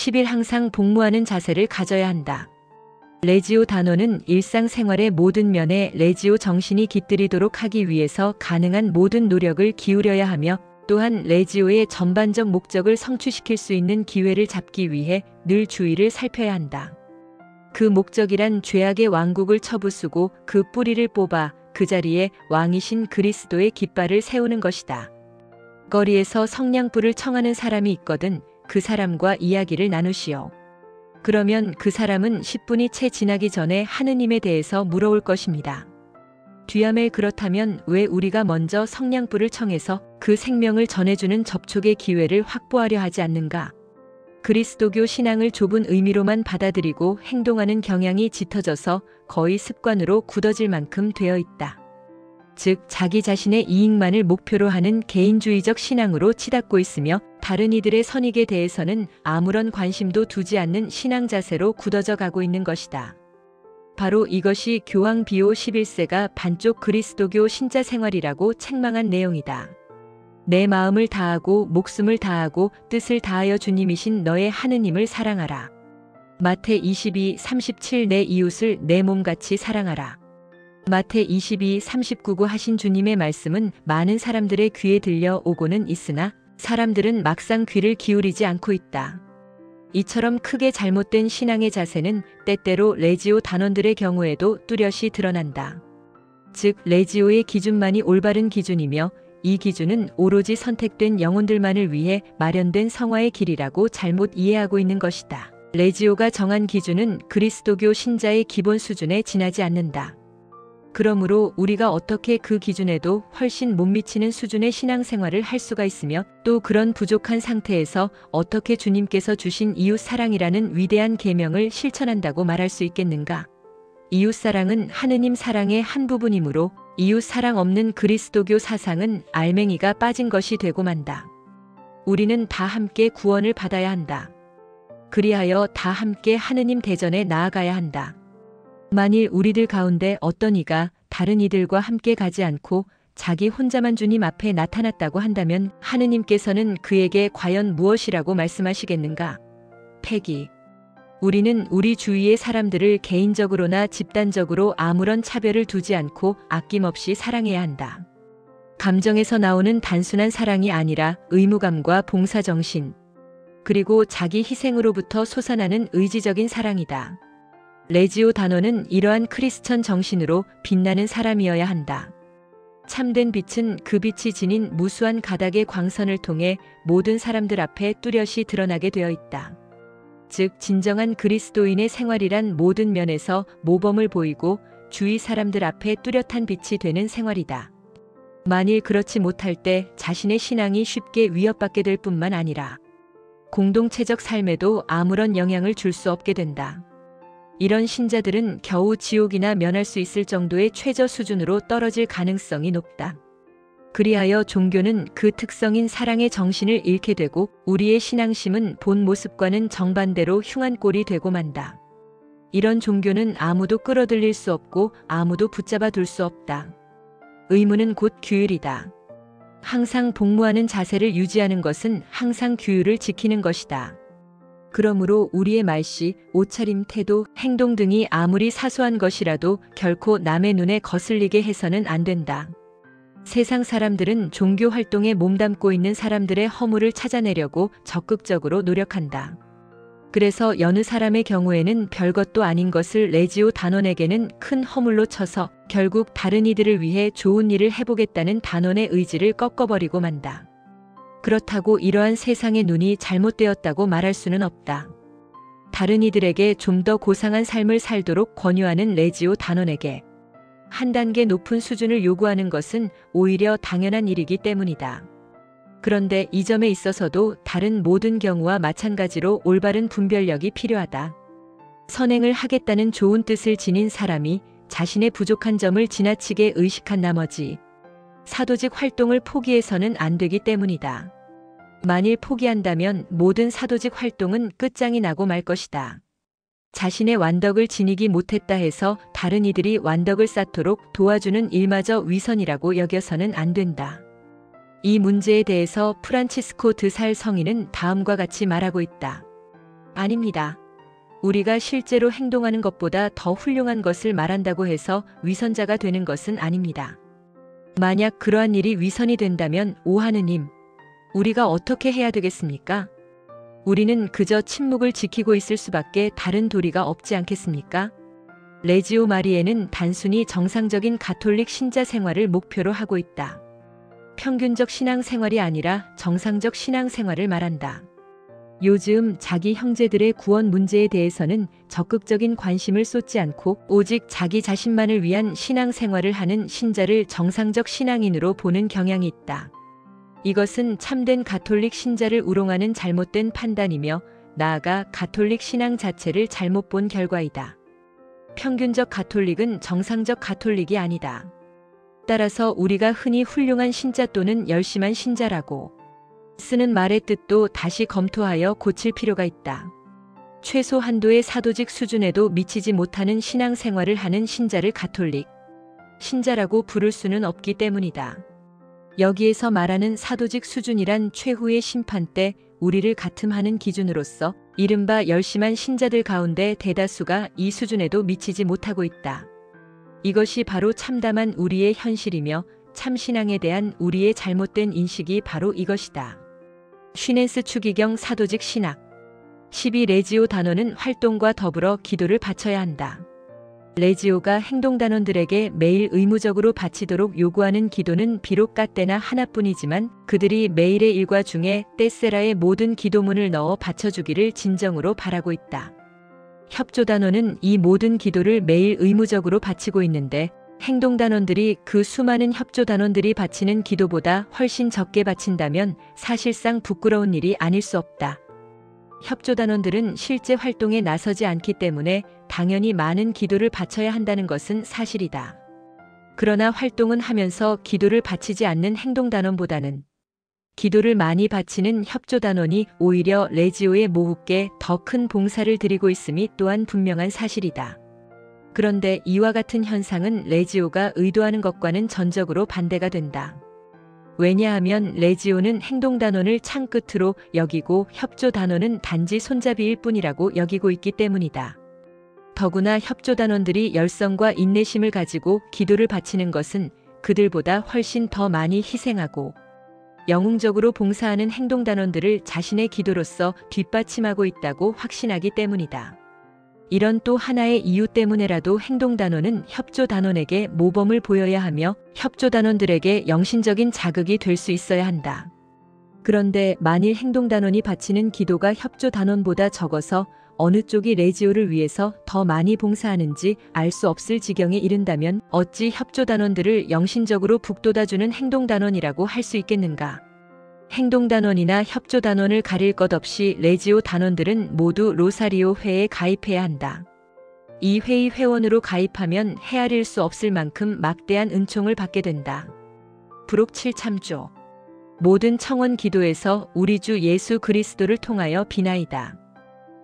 10일 항상 복무하는 자세를 가져야 한다. 레지오 단원은 일상생활의 모든 면에 레지오 정신이 깃들이도록 하기 위해서 가능한 모든 노력을 기울여야 하며 또한 레지오의 전반적 목적을 성취시킬 수 있는 기회를 잡기 위해 늘 주의를 살펴야 한다. 그 목적이란 죄악의 왕국을 쳐부수고 그 뿌리를 뽑아 그 자리에 왕이신 그리스도의 깃발을 세우는 것이다. 거리에서 성냥불을 청하는 사람이 있거든 그 사람과 이야기를 나누시오. 그러면 그 사람은 10분이 채 지나기 전에 하느님에 대해서 물어올 것입니다. 뒤아멜 그렇다면 왜 우리가 먼저 성냥불을 청해서 그 생명을 전해주는 접촉의 기회를 확보하려 하지 않는가? 그리스도교 신앙을 좁은 의미로만 받아들이고 행동하는 경향이 짙어져서 거의 습관으로 굳어질 만큼 되어 있다. 즉 자기 자신의 이익만을 목표로 하는 개인주의적 신앙으로 치닫고 있으며 다른 이들의 선익에 대해서는 아무런 관심도 두지 않는 신앙 자세로 굳어져 가고 있는 것이다. 바로 이것이 교황 비오 11세가 반쪽 그리스도교 신자 생활이라고 책망한 내용이다. 내 마음을 다하고 목숨을 다하고 뜻을 다하여 주님이신 너의 하느님을 사랑하라. 마태 22:37 내 이웃을 내 몸같이 사랑하라. 마태 22:39 하신 주님의 말씀은 많은 사람들의 귀에 들려오고는 있으나 사람들은 막상 귀를 기울이지 않고 있다. 이처럼 크게 잘못된 신앙의 자세는 때때로 레지오 단원들의 경우에도 뚜렷이 드러난다. 즉 레지오의 기준만이 올바른 기준이며 이 기준은 오로지 선택된 영혼들만을 위해 마련된 성화의 길이라고 잘못 이해하고 있는 것이다. 레지오가 정한 기준은 그리스도교 신자의 기본 수준에 지나지 않는다. 그러므로 우리가 어떻게 그 기준에도 훨씬 못 미치는 수준의 신앙생활을 할 수가 있으며 또 그런 부족한 상태에서 어떻게 주님께서 주신 이웃사랑이라는 위대한 계명을 실천한다고 말할 수 있겠는가? 이웃사랑은 하느님 사랑의 한 부분이므로 이웃사랑 없는 그리스도교 사상은 알맹이가 빠진 것이 되고 만다. 우리는 다 함께 구원을 받아야 한다. 그리하여 다 함께 하느님 대전에 나아가야 한다. 만일 우리들 가운데 어떤 이가 다른 이들과 함께 가지 않고 자기 혼자만 주님 앞에 나타났다고 한다면 하느님께서는 그에게 과연 무엇이라고 말씀하시겠는가? 패기. 우리는 우리 주위의 사람들을 개인적으로나 집단적으로 아무런 차별을 두지 않고 아낌없이 사랑해야 한다. 감정에서 나오는 단순한 사랑이 아니라 의무감과 봉사정신, 그리고 자기 희생으로부터 솟아나는 의지적인 사랑이다. 레지오 단원은 이러한 크리스천 정신으로 빛나는 사람이어야 한다. 참된 빛은 그 빛이 지닌 무수한 가닥의 광선을 통해 모든 사람들 앞에 뚜렷이 드러나게 되어 있다. 즉 진정한 그리스도인의 생활이란 모든 면에서 모범을 보이고 주위 사람들 앞에 뚜렷한 빛이 되는 생활이다. 만일 그렇지 못할 때 자신의 신앙이 쉽게 위협받게 될 뿐만 아니라 공동체적 삶에도 아무런 영향을 줄 수 없게 된다. 이런 신자들은 겨우 지옥이나 면할 수 있을 정도의 최저 수준으로 떨어질 가능성이 높다. 그리하여 종교는 그 특성인 사랑의 정신을 잃게 되고 우리의 신앙심은 본 모습과는 정반대로 흉한 꼴이 되고 만다. 이런 종교는 아무도 끌어들일 수 없고 아무도 붙잡아 둘 수 없다. 의무는 곧 규율이다. 항상 복무하는 자세를 유지하는 것은 항상 규율을 지키는 것이다. 그러므로 우리의 말씨, 옷차림, 태도, 행동 등이 아무리 사소한 것이라도 결코 남의 눈에 거슬리게 해서는 안 된다. 세상 사람들은 종교 활동에 몸담고 있는 사람들의 허물을 찾아내려고 적극적으로 노력한다. 그래서 여느 사람의 경우에는 별것도 아닌 것을 레지오 단원에게는 큰 허물로 쳐서 결국 다른 이들을 위해 좋은 일을 해보겠다는 단원의 의지를 꺾어버리고 만다. 그렇다고 이러한 세상의 눈이 잘못되었다고 말할 수는 없다. 다른 이들에게 좀 더 고상한 삶을 살도록 권유하는 레지오 단원에게 한 단계 높은 수준을 요구하는 것은 오히려 당연한 일이기 때문이다. 그런데 이 점에 있어서도 다른 모든 경우와 마찬가지로 올바른 분별력이 필요하다. 선행을 하겠다는 좋은 뜻을 지닌 사람이 자신의 부족한 점을 지나치게 의식한 나머지 사도직 활동을 포기해서는 안 되기 때문이다. 만일 포기한다면 모든 사도직 활동은 끝장이 나고 말 것이다. 자신의 완덕을 지니기 못했다 해서 다른 이들이 완덕을 쌓도록 도와주는 일마저 위선이라고 여겨서는 안 된다. 이 문제에 대해서 프란치스코 드 살 성인은 다음과 같이 말하고 있다. 아닙니다. 우리가 실제로 행동하는 것보다 더 훌륭한 것을 말한다고 해서 위선자가 되는 것은 아닙니다. 만약 그러한 일이 위선이 된다면 오 하느님, 우리가 어떻게 해야 되겠습니까? 우리는 그저 침묵을 지키고 있을 수밖에 다른 도리가 없지 않겠습니까? 레지오 마리에는 단순히 정상적인 가톨릭 신자 생활을 목표로 하고 있다. 평균적 신앙생활이 아니라 정상적 신앙생활을 말한다. 요즘 자기 형제들의 구원 문제에 대해서는 적극적인 관심을 쏟지 않고 오직 자기 자신만을 위한 신앙생활을 하는 신자를 정상적 신앙인으로 보는 경향이 있다. 이것은 참된 가톨릭 신자를 우롱하는 잘못된 판단이며 나아가 가톨릭 신앙 자체를 잘못 본 결과이다. 평균적 가톨릭은 정상적 가톨릭이 아니다. 따라서 우리가 흔히 훌륭한 신자 또는 열심한 신자라고 쓰는 말의 뜻도 다시 검토하여 고칠 필요가 있다. 최소 한도의 사도직 수준에도 미치지 못하는 신앙생활을 하는 신자를 가톨릭 신자라고 부를 수는 없기 때문이다. 여기에서 말하는 사도직 수준이란 최후의 심판 때 우리를 가늠하는 기준으로서 이른바 열심한 신자들 가운데 대다수가 이 수준에도 미치지 못하고 있다. 이것이 바로 참담한 우리의 현실이며 참신앙에 대한 우리의 잘못된 인식이 바로 이것이다. 쉬넨스 추기경 사도직 신학 12. 레지오 단원은 활동과 더불어 기도를 바쳐야 한다. 레지오가 행동단원들에게 매일 의무적으로 바치도록 요구하는 기도는 비록 까떼나 하나뿐이지만 그들이 매일의 일과 중에 떼세라의 모든 기도문을 넣어 바쳐주기를 진정으로 바라고 있다. 협조단원은 이 모든 기도를 매일 의무적으로 바치고 있는데 행동단원들이 그 수많은 협조단원들이 바치는 기도보다 훨씬 적게 바친다면 사실상 부끄러운 일이 아닐 수 없다. 협조단원들은 실제 활동에 나서지 않기 때문에 당연히 많은 기도를 바쳐야 한다는 것은 사실이다. 그러나 활동은 하면서 기도를 바치지 않는 행동단원보다는 기도를 많이 바치는 협조단원이 오히려 레지오의 모국께 더 큰 봉사를 드리고 있음이 또한 분명한 사실이다. 그런데 이와 같은 현상은 레지오가 의도하는 것과는 전적으로 반대가 된다. 왜냐하면 레지오는 행동단원을 창끝으로 여기고 협조단원은 단지 손잡이일 뿐이라고 여기고 있기 때문이다. 더구나 협조단원들이 열성과 인내심을 가지고 기도를 바치는 것은 그들보다 훨씬 더 많이 희생하고 영웅적으로 봉사하는 행동단원들을 자신의 기도로서 뒷받침하고 있다고 확신하기 때문이다. 이런 또 하나의 이유 때문에라도 행동단원은 협조단원에게 모범을 보여야 하며 협조단원들에게 영신적인 자극이 될 수 있어야 한다. 그런데 만일 행동단원이 바치는 기도가 협조단원보다 적어서 어느 쪽이 레지오를 위해서 더 많이 봉사하는지 알 수 없을 지경에 이른다면 어찌 협조단원들을 영신적으로 북돋아주는 행동단원이라고 할 수 있겠는가? 행동단원이나 협조단원을 가릴 것 없이 레지오 단원들은 모두 로사리오 회에 가입해야 한다. 이 회의 회원으로 가입하면 헤아릴 수 없을 만큼 막대한 은총을 받게 된다. 부록 7참조 모든 청원 기도에서 우리 주 예수 그리스도를 통하여 비나이다.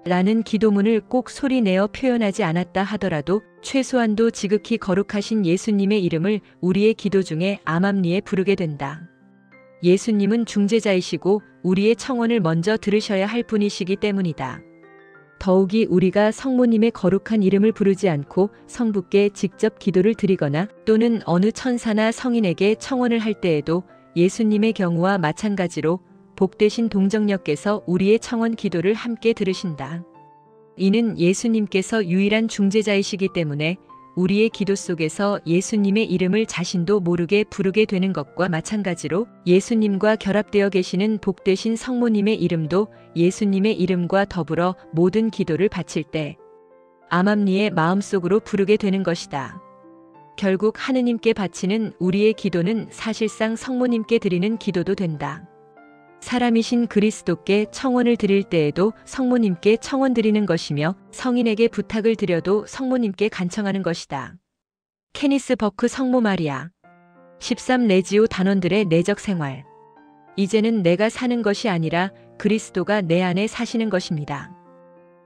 라는 기도문을 꼭 소리내어 표현하지 않았다 하더라도 최소한도 지극히 거룩하신 예수님의 이름을 우리의 기도 중에 암암리에 부르게 된다. 예수님은 중재자이시고 우리의 청원을 먼저 들으셔야 할 분이시기 때문이다. 더욱이 우리가 성모님의 거룩한 이름을 부르지 않고 성부께 직접 기도를 드리거나 또는 어느 천사나 성인에게 청원을 할 때에도 예수님의 경우와 마찬가지로 복되신 동정녀께서 우리의 청원 기도를 함께 들으신다. 이는 예수님께서 유일한 중재자이시기 때문에 우리의 기도 속에서 예수님의 이름을 자신도 모르게 부르게 되는 것과 마찬가지로 예수님과 결합되어 계시는 복되신 성모님의 이름도 예수님의 이름과 더불어 모든 기도를 바칠 때 암암리의 마음속으로 부르게 되는 것이다. 결국 하느님께 바치는 우리의 기도는 사실상 성모님께 드리는 기도도 된다. 사람이신 그리스도께 청원을 드릴 때에도 성모님께 청원 드리는 것이며 성인에게 부탁을 드려도 성모님께 간청하는 것이다. 케니스 버크 성모 마리아 13. 레지오 단원들의 내적 생활 이제는 내가 사는 것이 아니라 그리스도가 내 안에 사시는 것입니다.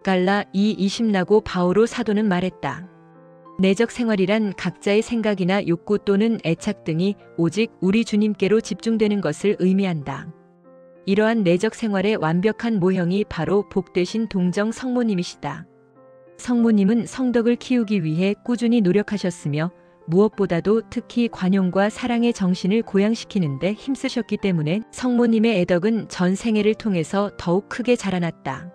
갈라 2:20라고 바오로 사도는 말했다. 내적 생활이란 각자의 생각이나 욕구 또는 애착 등이 오직 우리 주님께로 집중되는 것을 의미한다. 이러한 내적 생활의 완벽한 모형이 바로 복되신 동정 성모님이시다. 성모님은 성덕을 키우기 위해 꾸준히 노력하셨으며 무엇보다도 특히 관용과 사랑의 정신을 고양시키는 데 힘쓰셨기 때문에 성모님의 애덕은 전 생애를 통해서 더욱 크게 자라났다.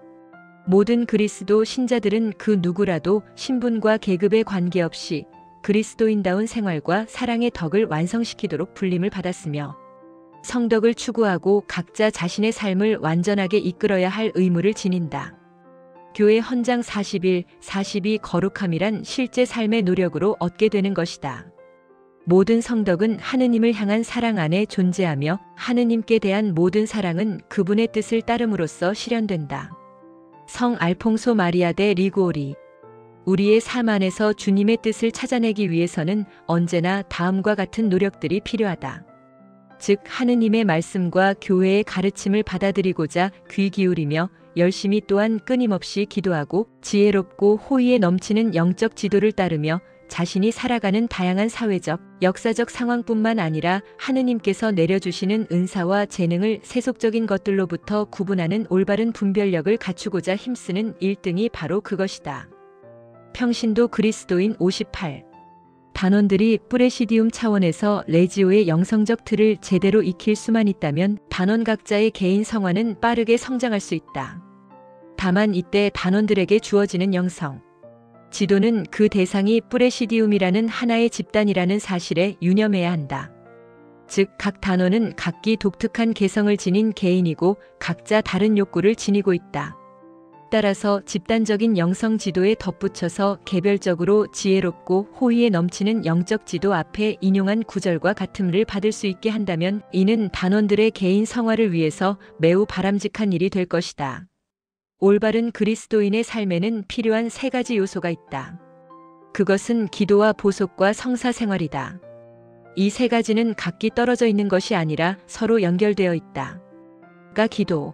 모든 그리스도 신자들은 그 누구라도 신분과 계급에 관계없이 그리스도인다운 생활과 사랑의 덕을 완성시키도록 불림을 받았으며 성덕을 추구하고 각자 자신의 삶을 완전하게 이끌어야 할 의무를 지닌다. 교회 헌장 41, 42 거룩함이란 실제 삶의 노력으로 얻게 되는 것이다. 모든 성덕은 하느님을 향한 사랑 안에 존재하며 하느님께 대한 모든 사랑은 그분의 뜻을 따름으로써 실현된다. 성 알퐁소 마리아 데 리구오리. 우리의 삶 안에서 주님의 뜻을 찾아내기 위해서는 언제나 다음과 같은 노력들이 필요하다. 즉 하느님의 말씀과 교회의 가르침을 받아들이고자 귀 기울이며 열심히 또한 끊임없이 기도하고 지혜롭고 호의에 넘치는 영적 지도를 따르며 자신이 살아가는 다양한 사회적, 역사적 상황뿐만 아니라 하느님께서 내려주시는 은사와 재능을 세속적인 것들로부터 구분하는 올바른 분별력을 갖추고자 힘쓰는 일등이 바로 그것이다. 평신도 그리스도인 58. 단원들이 프레시디움 차원에서 레지오의 영성적 틀을 제대로 익힐 수만 있다면 단원 각자의 개인 성화는 빠르게 성장할 수 있다. 다만 이때 단원들에게 주어지는 영성 지도는 그 대상이 프레시디움이라는 하나의 집단이라는 사실에 유념해야 한다. 즉 각 단원은 각기 독특한 개성을 지닌 개인이고 각자 다른 욕구를 지니고 있다. 따라서 집단적인 영성 지도에 덧붙여서 개별적으로 지혜롭고 호의에 넘치는 영적 지도 앞에 인용한 구절과 같음을 받을 수 있게 한다면 이는 단원들의 개인 성화를 위해서 매우 바람직한 일이 될 것이다. 올바른 그리스도인의 삶에는 필요한 세 가지 요소가 있다. 그것은 기도와 보속과 성사 생활이다. 이 세 가지는 각기 떨어져 있는 것이 아니라 서로 연결되어 있다. 기도.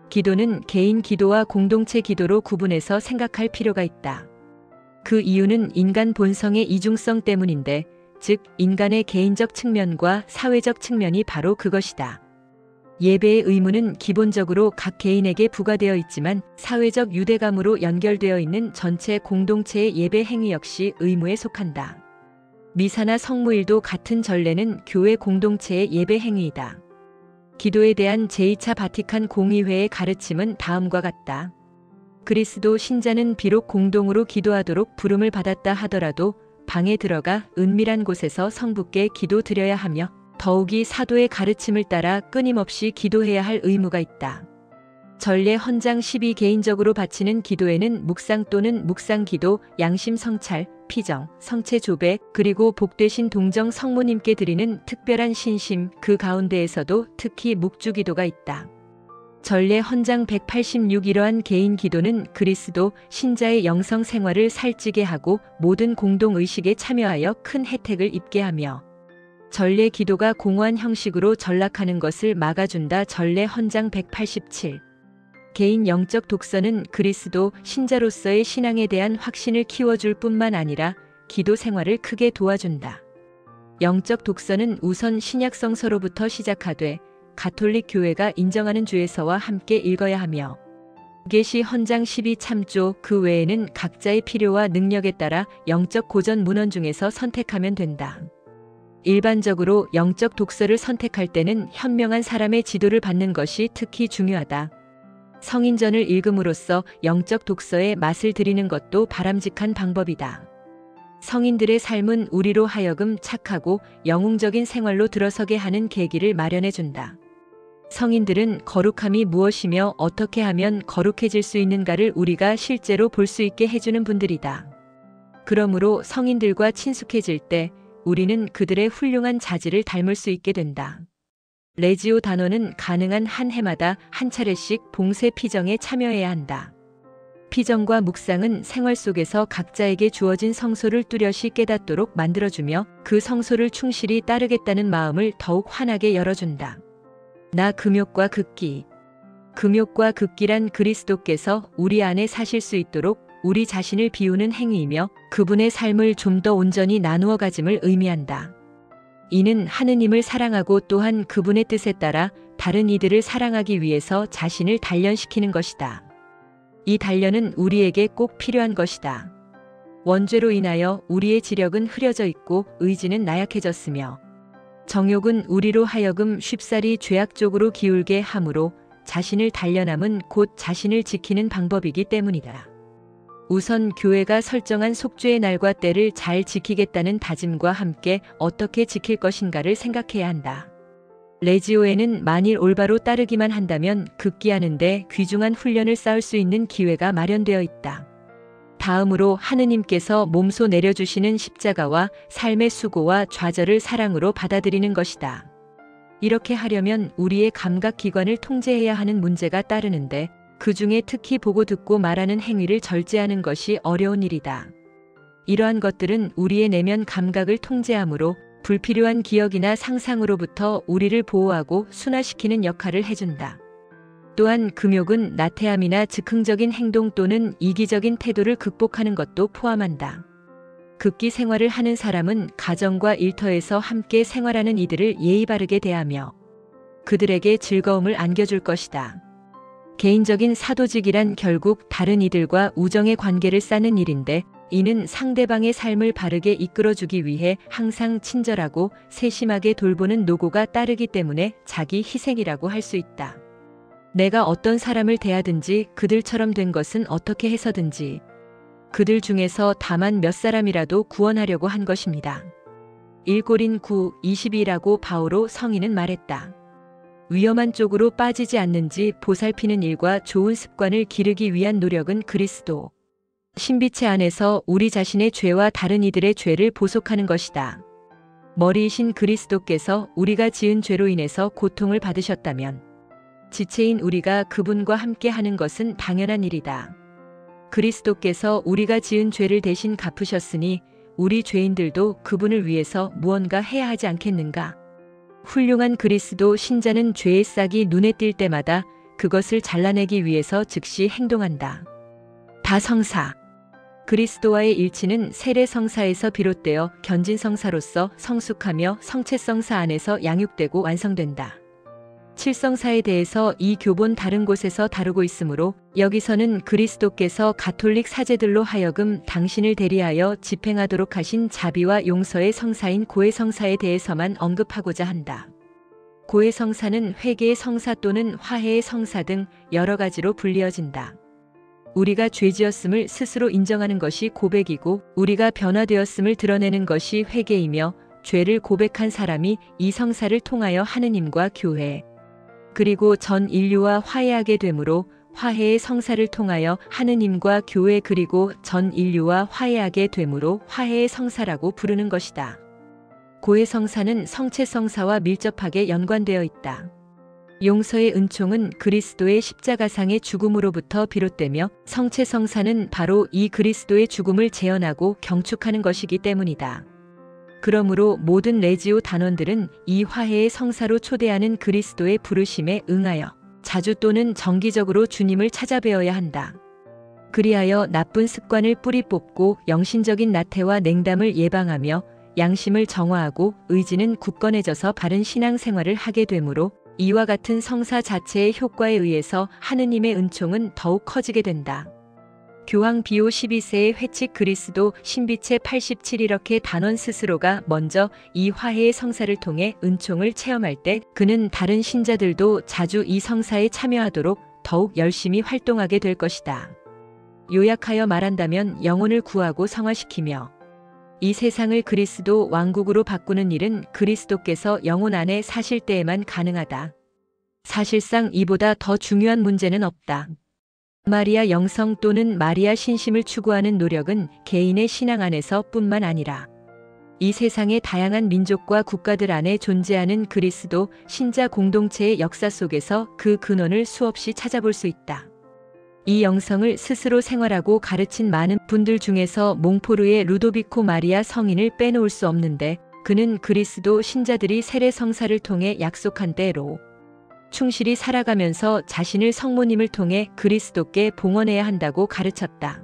기도는 개인 기도와 공동체 기도로 구분해서 생각할 필요가 있다. 그 이유는 인간 본성의 이중성 때문인데, 즉 인간의 개인적 측면과 사회적 측면이 바로 그것이다. 예배의 의무는 기본적으로 각 개인에게 부과되어 있지만 사회적 유대감으로 연결되어 있는 전체 공동체의 예배 행위 역시 의무에 속한다. 미사나 성무일도 같은 전례는 교회 공동체의 예배 행위이다. 기도에 대한 제2차 바티칸 공의회의 가르침은 다음과 같다. 그리스도 신자는 비록 공동으로 기도하도록 부름을 받았다 하더라도 방에 들어가 은밀한 곳에서 성부께 기도 드려야 하며 더욱이 사도의 가르침을 따라 끊임없이 기도해야 할 의무가 있다. 전례 헌장 12 개인적으로 바치는 기도에는 묵상 또는 묵상기도, 양심 성찰, 피정, 성체 조배, 그리고 복되신 동정 성모님께 드리는 특별한 신심, 그 가운데에서도 특히 묵주기도가 있다. 전례 헌장 186 이러한 개인 기도는 그리스도 신자의 영성 생활을 살찌게 하고 모든 공동의식에 참여하여 큰 혜택을 입게 하며 전례 기도가 공허한 형식으로 전락하는 것을 막아준다. 전례 헌장 187. 개인 영적 독서는 그리스도 신자로서의 신앙에 대한 확신을 키워줄 뿐만 아니라 기도 생활을 크게 도와준다. 영적 독서는 우선 신약 성서로부터 시작하되 가톨릭 교회가 인정하는 주에서와 함께 읽어야 하며 계시 헌장 12 참조 그 외에는 각자의 필요와 능력에 따라 영적 고전 문헌 중에서 선택하면 된다. 일반적으로 영적 독서를 선택할 때는 현명한 사람의 지도를 받는 것이 특히 중요하다. 성인전을 읽음으로써 영적 독서의 맛을 들이는 것도 바람직한 방법이다. 성인들의 삶은 우리로 하여금 착하고 영웅적인 생활로 들어서게 하는 계기를 마련해준다. 성인들은 거룩함이 무엇이며 어떻게 하면 거룩해질 수 있는가를 우리가 실제로 볼 수 있게 해주는 분들이다. 그러므로 성인들과 친숙해질 때 우리는 그들의 훌륭한 자질을 닮을 수 있게 된다. 레지오 단원은 가능한 한 해마다 한 차례씩 봉쇄 피정에 참여해야 한다. 피정과 묵상은 생활 속에서 각자에게 주어진 성소를 뚜렷이 깨닫도록 만들어주며 그 성소를 충실히 따르겠다는 마음을 더욱 환하게 열어준다. 나 금욕과 극기. 금욕과 극기란 그리스도께서 우리 안에 사실 수 있도록 우리 자신을 비우는 행위이며 그분의 삶을 좀 더 온전히 나누어 가짐을 의미한다. 이는 하느님을 사랑하고 또한 그분의 뜻에 따라 다른 이들을 사랑하기 위해서 자신을 단련시키는 것이다. 이 단련은 우리에게 꼭 필요한 것이다. 원죄로 인하여 우리의 지력은 흐려져 있고 의지는 나약해졌으며 정욕은 우리로 하여금 쉽사리 죄악 쪽으로 기울게 하므로 자신을 단련함은 곧 자신을 지키는 방법이기 때문이다. 우선 교회가 설정한 속죄의 날과 때를 잘 지키겠다는 다짐과 함께 어떻게 지킬 것인가를 생각해야 한다. 레지오에는 만일 올바로 따르기만 한다면 극기하는데 귀중한 훈련을 쌓을 수 있는 기회가 마련되어 있다. 다음으로 하느님께서 몸소 내려주시는 십자가와 삶의 수고와 좌절을 사랑으로 받아들이는 것이다. 이렇게 하려면 우리의 감각기관을 통제해야 하는 문제가 따르는데 그 중에 특히 보고 듣고 말하는 행위를 절제하는 것이 어려운 일이다. 이러한 것들은 우리의 내면 감각을 통제하므로 불필요한 기억이나 상상으로부터 우리를 보호하고 순화시키는 역할을 해준다. 또한 금욕은 나태함이나 즉흥적인 행동 또는 이기적인 태도를 극복하는 것도 포함한다. 극기 생활을 하는 사람은 가정과 일터에서 함께 생활하는 이들을 예의 바르게 대하며 그들에게 즐거움을 안겨줄 것이다. 개인적인 사도직이란 결국 다른 이들과 우정의 관계를 쌓는 일인데 이는 상대방의 삶을 바르게 이끌어주기 위해 항상 친절하고 세심하게 돌보는 노고가 따르기 때문에 자기 희생이라고 할 수 있다. 내가 어떤 사람을 대하든지 그들처럼 된 것은 어떻게 해서든지 그들 중에서 다만 몇 사람이라도 구원하려고 한 것입니다. 1고린 9:22라고 바오로 성인은 말했다. 위험한 쪽으로 빠지지 않는지 보살피는 일과 좋은 습관을 기르기 위한 노력은 그리스도 신비체 안에서 우리 자신의 죄와 다른 이들의 죄를 보속하는 것이다. 머리이신 그리스도께서 우리가 지은 죄로 인해서 고통을 받으셨다면 지체인 우리가 그분과 함께 하는 것은 당연한 일이다. 그리스도께서 우리가 지은 죄를 대신 갚으셨으니 우리 죄인들도 그분을 위해서 무언가 해야 하지 않겠는가? 훌륭한 그리스도 신자는 죄의 싹이 눈에 띌 때마다 그것을 잘라내기 위해서 즉시 행동한다. 다성사 그리스도와의 일치는 세례성사에서 비롯되어 견진성사로서 성숙하며 성체성사 안에서 양육되고 완성된다. 칠성사에 대해서 이 교본 다른 곳에서 다루고 있으므로 여기서는 그리스도께서 가톨릭 사제들로 하여금 당신을 대리하여 집행하도록 하신 자비와 용서의 성사인 고해 성사에 대해서만 언급하고자 한다. 고해 성사는 회개의 성사 또는 화해의 성사 등 여러 가지로 불리어진다. 우리가 죄지었음을 스스로 인정하는 것이 고백이고 우리가 변화되었음을 드러내는 것이 회개이며 죄를 고백한 사람이 이 성사를 통하여 하느님과 교회 그리고 전 인류와 화해하게 되므로 화해의 성사를 통하여 하느님과 교회 그리고 전 인류와 화해하게 되므로 화해의 성사라고 부르는 것이다. 고해 성사는 성체 성사와 밀접하게 연관되어 있다. 용서의 은총은 그리스도의 십자가상의 죽음으로부터 비롯되며 성체 성사는 바로 이 그리스도의 죽음을 재현하고 경축하는 것이기 때문이다. 그러므로 모든 레지오 단원들은 이 화해의 성사로 초대하는 그리스도의 부르심에 응하여 자주 또는 정기적으로 주님을 찾아뵈어야 한다. 그리하여 나쁜 습관을 뿌리 뽑고 영신적인 나태와 냉담을 예방하며 양심을 정화하고 의지는 굳건해져서 바른 신앙생활을 하게 되므로 이와 같은 성사 자체의 효과에 의해서 하느님의 은총은 더욱 커지게 된다. 교황 비오 12세의 회칙 그리스도 신비체 87 이렇게 단원 스스로가 먼저 이 화해의 성사를 통해 은총을 체험할 때 그는 다른 신자들도 자주 이 성사에 참여하도록 더욱 열심히 활동하게 될 것이다. 요약하여 말한다면 영혼을 구하고 성화시키며 이 세상을 그리스도 왕국으로 바꾸는 일은 그리스도께서 영혼 안에 사실 때에만 가능하다. 사실상 이보다 더 중요한 문제는 없다. 마리아 영성 또는 마리아 신심을 추구하는 노력은 개인의 신앙 안에서 뿐만 아니라 이 세상의 다양한 민족과 국가들 안에 존재하는 그리스도 신자 공동체의 역사 속에서 그 근원을 수없이 찾아볼 수 있다. 이 영성을 스스로 생활하고 가르친 많은 분들 중에서 몽포르의 루도비코 마리아 성인을 빼놓을 수 없는데 그는 그리스도 신자들이 세례 성사를 통해 약속한 대로 충실히 살아가면서 자신을 성모님을 통해 그리스도께 봉헌해야 한다고 가르쳤다.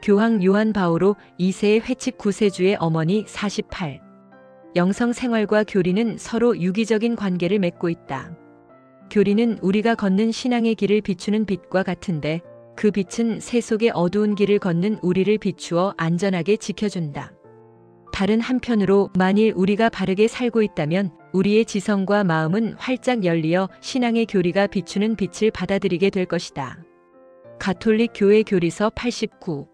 교황 요한 바오로 2세의 회칙 9세주의 어머니 48. 영성 생활과 교리는 서로 유기적인 관계를 맺고 있다. 교리는 우리가 걷는 신앙의 길을 비추는 빛과 같은데 그 빛은 세속의 어두운 길을 걷는 우리를 비추어 안전하게 지켜준다. 다른 한편으로 만일 우리가 바르게 살고 있다면 우리의 지성과 마음은 활짝 열리어 신앙의 교리가 비추는 빛을 받아들이게 될 것이다. 가톨릭 교회 교리서 89